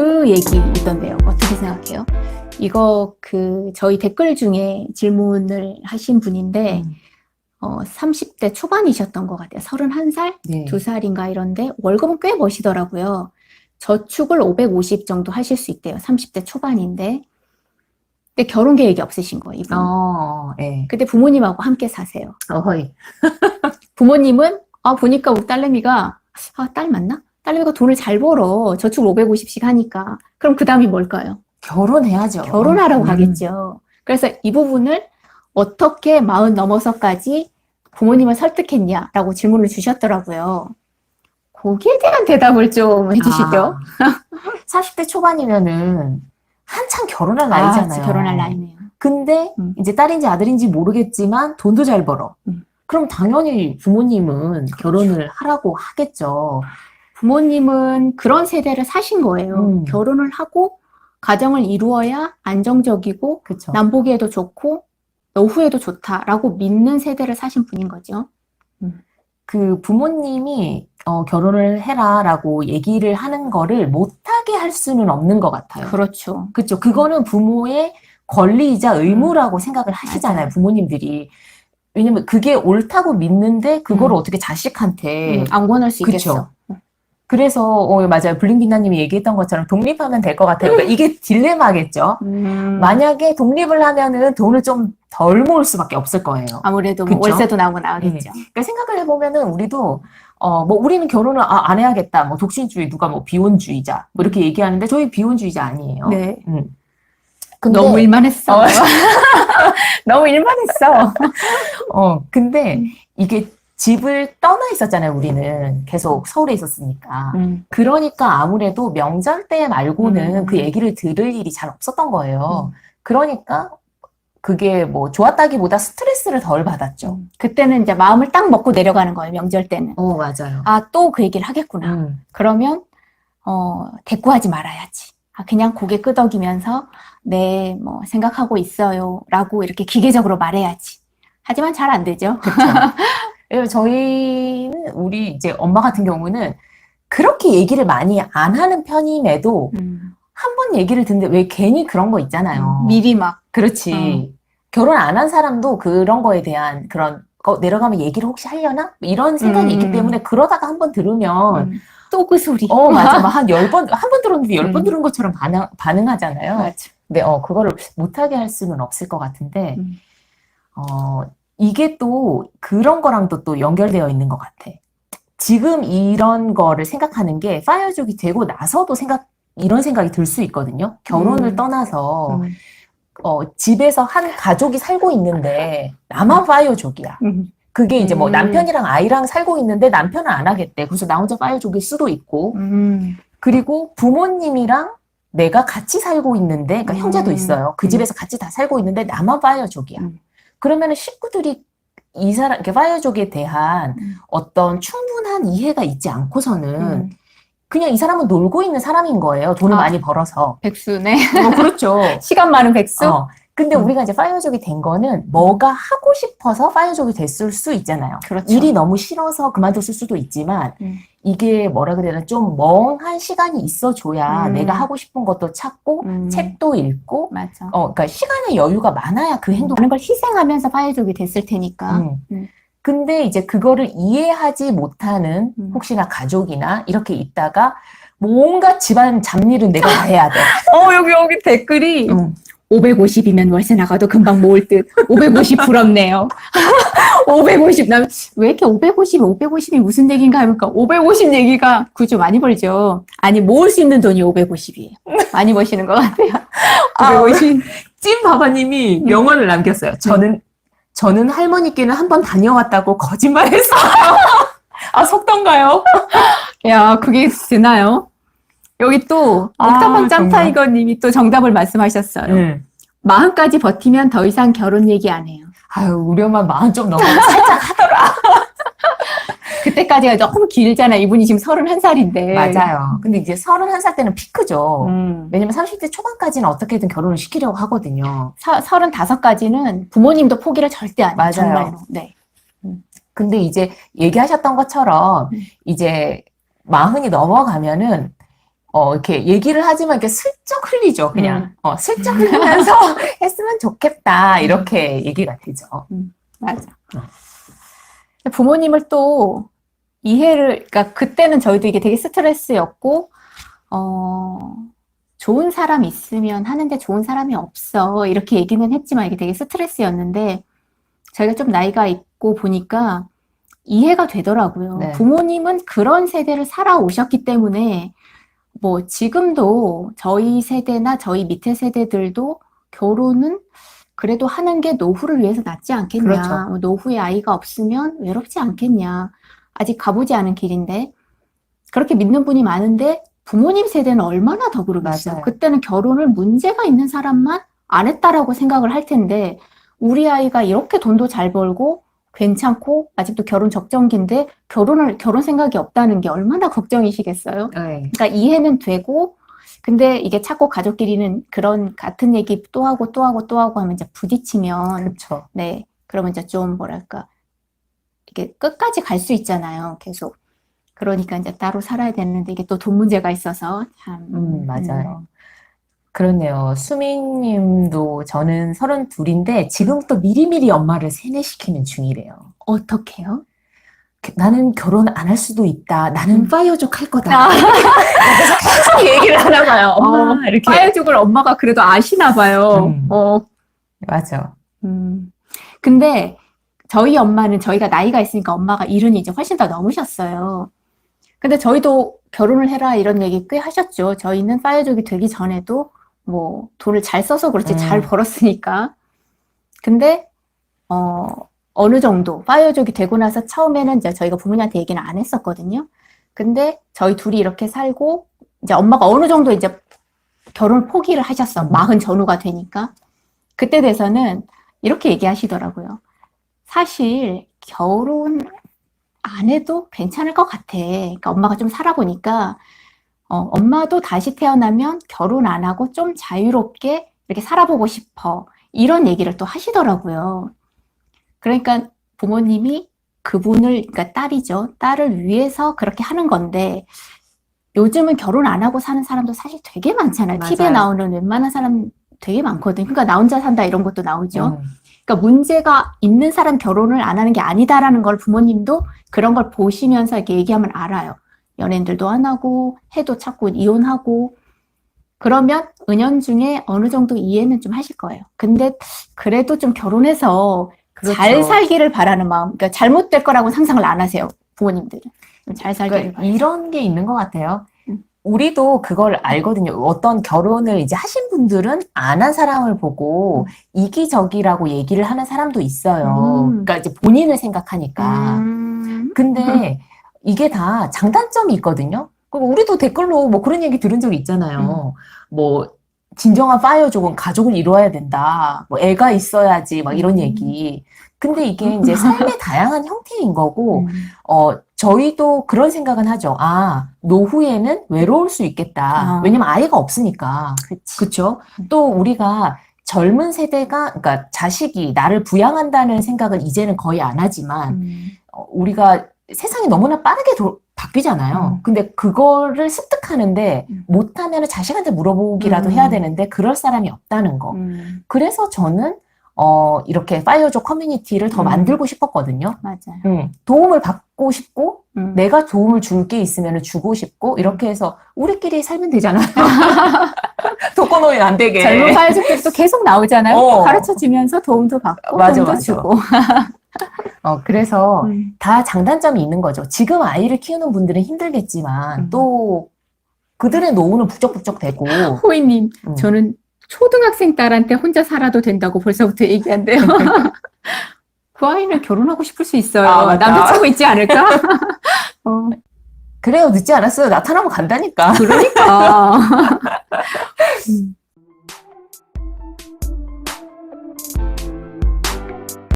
그 얘기 있던데요. 어떻게 생각해요? 이거 저희 댓글 중에 질문을 하신 분인데 30대 초반이셨던 것 같아요. 31살? 네. 2살인가 이런데 월급은 꽤 버시더라고요. 저축을 550 정도 하실 수 있대요. 30대 초반인데. 근데 결혼 계획이 없으신 거예요, 이분. 네. 근데 부모님하고 함께 사세요. 어허이. 부모님은 보니까 우리 딸내미가 딸 맞나? 딸내미가 돈을 잘 벌어. 저축을 550씩 하니까. 그럼 그 다음이 뭘까요? 결혼해야죠. 결혼하라고 하겠죠. 그래서 이 부분을 어떻게 40 넘어서까지 부모님을 설득했냐라고 질문을 주셨더라고요. 거기에 대한 대답을 좀 해주시죠. 40대 초반이면은 한참 결혼할 나이잖아요. 결혼할 나이네요. 근데 이제 딸인지 아들인지 모르겠지만 돈도 잘 벌어. 그럼 당연히 부모님은 결혼을 하라고 하겠죠. 부모님은 그런 세대를 사신 거예요. 결혼을 하고 가정을 이루어야 안정적이고 그쵸. 남 보기에도 좋고 노후에도 좋다라고 믿는 세대를 사신 분인 거죠. 그 부모님이 결혼을 해라라고 얘기를 하는 거를 못하게 할 수는 없는 것 같아요. 그렇죠. 그렇죠. 그거는 부모의 권리이자 의무라고 생각을 하시잖아요. 맞아요. 부모님들이. 왜냐면 그게 옳다고 믿는데 그거를 어떻게 자식한테 안 권할 수 그쵸. 있겠어. 그래서 맞아요. 블링비나님이 얘기했던 것처럼 독립하면 될 것 같아요. 그러니까 이게 딜레마겠죠. 만약에 독립을 하면은 돈을 좀 덜 모을 수밖에 없을 거예요. 아무래도 그쵸? 월세도 나오고 나가겠죠. 그러니까 생각을 해보면은 우리도 뭐 우리는 결혼을 안 해야겠다. 뭐 독신주의 누가 뭐 비혼주의자 뭐 이렇게 얘기하는데 저희 비혼주의자 아니에요. 네. 근데, 너무 일만 했어. 너무 일만 했어. 근데 이게 집을 떠나 있었잖아요, 우리는. 계속 서울에 있었으니까. 그러니까 아무래도 명절 때 말고는 그 얘기를 들을 일이 잘 없었던 거예요. 그러니까 그게 뭐 좋았다기보다 스트레스를 덜 받았죠. 그때는 이제 마음을 딱 먹고 내려가는 거예요, 명절 때는. 맞아요. 또 그 얘기를 하겠구나. 그러면, 대꾸하지 말아야지. 그냥 고개 끄덕이면서, 네, 뭐, 생각하고 있어요. 라고 이렇게 기계적으로 말해야지. 하지만 잘 안 되죠. 그렇죠. 저희는, 우리 이제 엄마 같은 경우는 그렇게 얘기를 많이 안 하는 편임에도 한 번 얘기를 듣는데 왜 괜히 그런 거 있잖아요. 미리 막. 그렇지. 결혼 안 한 사람도 그런 거에 대한 그런, 내려가면 얘기를 혹시 하려나? 이런 생각이 있기 때문에 그러다가 한 번 들으면 또 그 소리. 맞아. 한 10번, 한 번 들었는데 10번 들은 것처럼 반응하잖아요. 맞아. 근데, 그거를 못하게 할 수는 없을 것 같은데, 이게 또 그런 거랑도 또 연결되어 있는 것 같아. 지금 이런 거를 생각하는 게 파이어족이 되고 나서도 이런 생각이 들 수 있거든요. 결혼을 떠나서, 집에서 한 가족이 살고 있는데, 나만 파이어족이야. 그게 이제 뭐 남편이랑 아이랑 살고 있는데 남편은 안 하겠대. 그래서 나 혼자 파이어족일 수도 있고, 그리고 부모님이랑 내가 같이 살고 있는데, 그러니까 형제도 있어요. 그 집에서 같이 다 살고 있는데 나만 파이어족이야. 그러면은 식구들이 이렇게 파이어족에 대한 어떤 충분한 이해가 있지 않고서는 그냥 이 사람은 놀고 있는 사람인 거예요. 돈을 많이 벌어서. 백수네. 그렇죠. 시간 많은 백수? 근데 우리가 이제 파이어족이 된 거는 뭐가 하고 싶어서 파이어족이 됐을 수 있잖아요. 그렇죠. 일이 너무 싫어서 그만뒀을 수도 있지만 이게 뭐라 그래야 되나 좀 멍한 시간이 있어줘야 내가 하고 싶은 것도 찾고 책도 읽고 맞아. 그러니까 시간의 여유가 많아야 그 행동 많은 걸 희생하면서 파이어족이 됐을 테니까. 근데 이제 그거를 이해하지 못하는 혹시나 가족이나 이렇게 있다가 뭔가 집안 잡일은 내가 다 해야 돼. 여기 댓글이 550이면 월세 나가도 금방 모을 듯. 550 부럽네요. 550. 왜 이렇게 550이 무슨 얘기인가 해볼까? 550 얘기가 그죠? 많이 벌죠. 아니, 모을 수 있는 돈이 550이에요. 많이 버시는 것 같아요. 550. 찐바바님이 명언을 남겼어요. 저는 할머니께는 한 번 다녀왔다고 거짓말했어요. 속던가요? 야, 그게 되나요? 여기 또 옥탑방 짬타이거님이 또 정답을 말씀하셨어요. 40까지 버티면 더 이상 결혼 얘기 안 해요. 우리 엄마 40 좀 넘어서 살짝 하더라. 그때까지가 너무 길잖아. 이분이 지금 31살인데. 맞아요. 근데 이제 31살 때는 피크죠. 왜냐면 30대 초반까지는 어떻게든 결혼을 시키려고 하거든요. 35까지는 부모님도 포기를 절대 안 해요. 맞아요. 정말로. 네. 근데 이제 얘기하셨던 것처럼 이제 40이 넘어가면은 이렇게 얘기를 하지만 이렇게 슬쩍 흘리죠. 그냥 슬쩍 흘리면서 했으면 좋겠다 이렇게 얘기가 되죠. 맞아. 부모님을 또 그러니까 그때는 저희도 이게 되게 스트레스였고, 좋은 사람 있으면 하는데 좋은 사람이 없어. 이렇게 얘기는 했지만 이게 되게 스트레스였는데, 저희가 좀 나이가 있고 보니까 이해가 되더라고요. 네. 부모님은 그런 세대를 살아오셨기 때문에, 뭐, 지금도 저희 세대나 저희 밑에 세대들도 결혼은 그래도 하는 게 노후를 위해서 낫지 않겠냐. 그렇죠. 노후에 아이가 없으면 외롭지 않겠냐. 아직 가보지 않은 길인데. 그렇게 믿는 분이 많은데 부모님 세대는 얼마나 더 그러겠어요. 맞아요. 그때는 결혼을 문제가 있는 사람만 안 했다라고 생각을 할 텐데 우리 아이가 이렇게 돈도 잘 벌고 괜찮고 아직도 결혼 적정기인데 결혼 생각이 없다는 게 얼마나 걱정이시겠어요. 네. 그러니까 이해는 되고 근데 이게 자꾸 가족끼리는 그런 같은 얘기 또 하고 또 하고 또 하고 하면 이제 부딪히면 그렇죠. 네 그러면 이제 좀 뭐랄까 이게 끝까지 갈 수 있잖아요. 계속. 그러니까 이제 따로 살아야 되는데 이게 또 돈 문제가 있어서 참. 맞아요. 그렇네요. 수민님도 저는 32인데 지금 또 미리미리 엄마를 세뇌시키는 중이래요. 어떻게요? 나는 결혼 안 할 수도 있다. 나는 파이어족 할 거다. 아. 그래서 계속 얘기를 하나 봐요. 엄마 이렇게. 파이어족을 엄마가 그래도 아시나 봐요. 맞아. 근데 저희 엄마는 저희가 나이가 있으니까 엄마가 일은 이제 훨씬 더 넘으셨어요. 근데 저희도 결혼을 해라 이런 얘기 꽤 하셨죠. 저희는 파이어족이 되기 전에도 뭐 돈을 잘 써서 그렇지 잘 벌었으니까. 근데 어느 정도 파이어족이 되고 나서 처음에는 이제 저희가 부모님한테 얘기는 안 했었거든요. 근데 저희 둘이 이렇게 살고 이제 엄마가 어느 정도 이제 결혼 포기를 하셨어. 40 전후가 되니까. 그때 돼서는 이렇게 얘기하시더라고요. 사실 결혼 안 해도 괜찮을 것 같아. 그러니까 엄마가 좀 살아보니까 엄마도 다시 태어나면 결혼 안 하고 좀 자유롭게 이렇게 살아보고 싶어. 이런 얘기를 또 하시더라고요. 그러니까 부모님이 그분을, 그러니까 딸이죠. 딸을 위해서 그렇게 하는 건데 요즘은 결혼 안 하고 사는 사람도 사실 되게 많잖아요. 맞아요. TV에 나오는 웬만한 사람 되게 많거든요. 그러니까 나 혼자 산다 이런 것도 나오죠. 그러니까 문제가 있는 사람 결혼을 안 하는 게 아니다라는 걸 부모님도 그런 걸 보시면서 이렇게 얘기하면 알아요. 연예인들도 안 하고 해도 자꾸 이혼하고 그러면 은연중에 어느 정도 이해는 좀 하실 거예요. 근데 그래도 좀 결혼해서 그렇죠. 잘 살기를 바라는 마음, 그러니까 잘못될 거라고 상상을 안 하세요. 부모님들은. 잘 살기를 그러니까 바라요. 이런 게 있는 것 같아요. 우리도 그걸 알거든요. 어떤 결혼을 이제 하신 분들은 안 한 사람을 보고 이기적이라고 얘기를 하는 사람도 있어요. 그러니까 이제 본인을 생각하니까. 근데 이게 다 장단점이 있거든요. 그리고 우리도 댓글로 뭐 그런 얘기 들은 적이 있잖아요. 뭐 진정한 파이어족은 가족을 이루어야 된다. 뭐 애가 있어야지 막 이런 얘기. 근데 이게 이제 삶의 다양한 형태인 거고 저희도 그런 생각은 하죠. 아, 노후에는 외로울 수 있겠다. 왜냐면 아이가 없으니까. 그렇죠? 또 우리가 젊은 세대가 그러니까 자식이 나를 부양한다는 생각은 이제는 거의 안 하지만 우리가 세상이 너무나 빠르게 바뀌잖아요. 근데 그거를 습득하는데 못하면 자식한테 물어보기라도 해야 되는데 그럴 사람이 없다는 거. 그래서 저는 이렇게 파이어족 커뮤니티를 더 만들고 싶었거든요. 맞아요. 도움을 받고 싶고 내가 도움을 줄 게 있으면 주고 싶고 이렇게 해서 우리끼리 살면 되잖아요. 독거노인 안 되게. 젊은 파이어족들이 또 계속 나오잖아요. 가르쳐주면서 도움도 받고 맞아, 도움도 맞아. 주고. 그래서 다 장단점이 있는 거죠. 지금 아이를 키우는 분들은 힘들겠지만 또 그들의 노후는 부쩍부쩍 되고. 호이님, 저는 초등학생 딸한테 혼자 살아도 된다고 벌써부터 얘기한대요. 그 아이는 결혼하고 싶을 수 있어요. 아, 남자친구 있지 않을까? 그래요, 늦지 않았어요. 나타나면 간다니까. 그러니까.